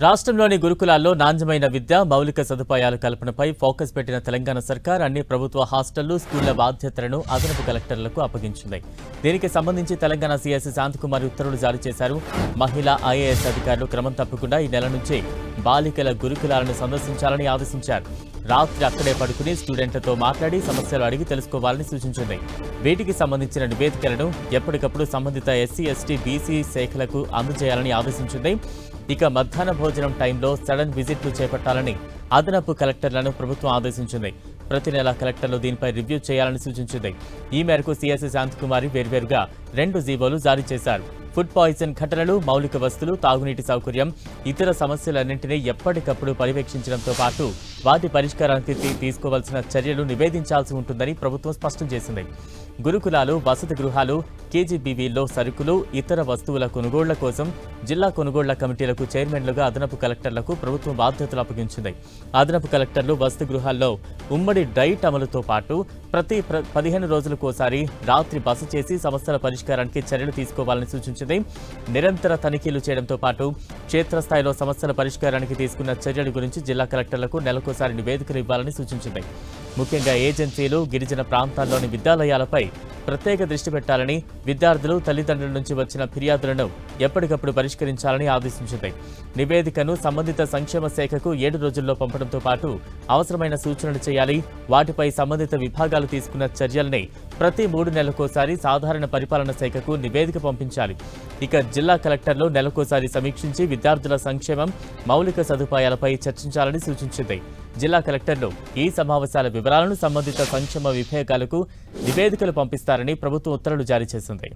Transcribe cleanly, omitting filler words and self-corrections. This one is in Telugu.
రాష్ట్రంలోని గురుకులాల్లో నాణ్యమైన విద్య, మౌలిక సదుపాయాల కల్పనపై ఫోకస్ పెట్టిన తెలంగాణ సర్కార్ అన్ని ప్రభుత్వ హాస్టళ్లు, స్కూళ్ల బాధ్యతలను అదనపు కలెక్టర్లకు అప్పగించింది. దీనికి సంబంధించి తెలంగాణ సీఎస్ శాంతకుమార్ ఉత్తర్వులు జారీ చేశారు. మహిళా ఐఏఎస్ అధికారులు క్రమం తప్పకుండా ఈ నెల నుంచి బాలికల గురుకులాలను సందర్శించాలని ఆదేశించారు. రాత్రి అక్కడే పడుకుని స్టూడెంట్లతో మాట్లాడి సమస్యలు అడిగి తెలుసుకోవాలని సూచించింది. వీటికి సంబంధించిన నివేదికలను ఎప్పటికప్పుడు సంబంధిత ఎస్సీ, ఎస్టీ, బీసీ శాఖలకు అందజేయాలని ఆదేశించింది. ఇక మధ్యాహ్న భోజనం టైంలో సడన్ విజిట్లు చేపట్టాలని అదనపు కలెక్టర్లను ప్రభుత్వం ఆదేశించింది. ప్రతి నెల కలెక్టర్లు దీనిపై రివ్యూ చేయాలని సూచించింది. ఈ మేరకు సీఎస్ శాంతకుమారి వేర్వేరుగా 2 జీవోలు జారీ చేశారు. ఫుడ్ పాయిజన్ ఘటనలు, మౌలిక వస్తువులు, తాగునీటి సౌకర్యం, ఇతర సమస్యలన్నింటినీ ఎప్పటికప్పుడు పర్యవేక్షించడంతో పాటు వాటి పరిష్కారానికి తీసుకోవాల్సిన చర్యలు నివేదించాల్సి ఉంటుందని ప్రభుత్వం స్పష్టం చేసింది. గురుకులాలు, వసతి గృహాలు, కేజీబీవీల్లో సరుకులు, ఇతర వస్తువుల కొనుగోళ్ల కోసం జిల్లా కొనుగోళ్ల కమిటీలకు చైర్మన్లుగా అదనపు కలెక్టర్లకు ప్రభుత్వం బాధ్యతలు అప్పగించింది. అదనపు కలెక్టర్లు వసతి గృహాల్లో ఉమ్మడి డైట్ అమలుతో పాటు ప్రతి 15 రోజులకోసారి రాత్రి బస చేసి సమస్యల పరిష్కారానికి చర్యలు తీసుకోవాలని సూచించింది. నిరంతర తనిఖీలు చేయడంతో పాటు క్షేత్రస్థాయిలో సమస్యల పరిష్కారానికి తీసుకున్న చర్యల గురించి జిల్లా కలెక్టర్లకు నెలకోసారి నివేదికలు ఇవ్వాలని సూచించింది. ముఖ్యంగా ఏజెన్సీలు, గిరిజన ప్రాంతాల్లోని విద్యాలయాలపై ప్రత్యేక దృష్టి పెట్టాలని, విద్యార్థులు, తల్లిదండ్రుల నుంచి వచ్చిన ఫిర్యాదులను ఎప్పటికప్పుడు పరిష్కరించాలని ఆదేశించింది. నివేదికను సంబంధిత సంక్షేమ శాఖకు 7 రోజుల్లో పంపడంతో పాటు అవసరమైన సూచనలు చేయాలి. వాటిపై సంబంధిత విభాగాలు తీసుకున్న చర్యల్ని ప్రతి 3 నెలలకోసారి సాధారణ పరిపాలన శాఖకు నివేదిక పంపించాలి. ఇక జిల్లా కలెక్టర్లు నెలకోసారి సమీక్షించి విద్యార్థుల సంక్షేమం, మౌలిక సదుపాయాలపై చర్చించాలని సూచించింది. జిల్లా కలెక్టర్లు ఈ సమావేశాల వివరాలను సంబంధిత సంక్షేమ విభాగాలకు నివేదికలు పంపిస్తారని ప్రభుత్వం ఉత్తర్వులు జారీ చేసింది.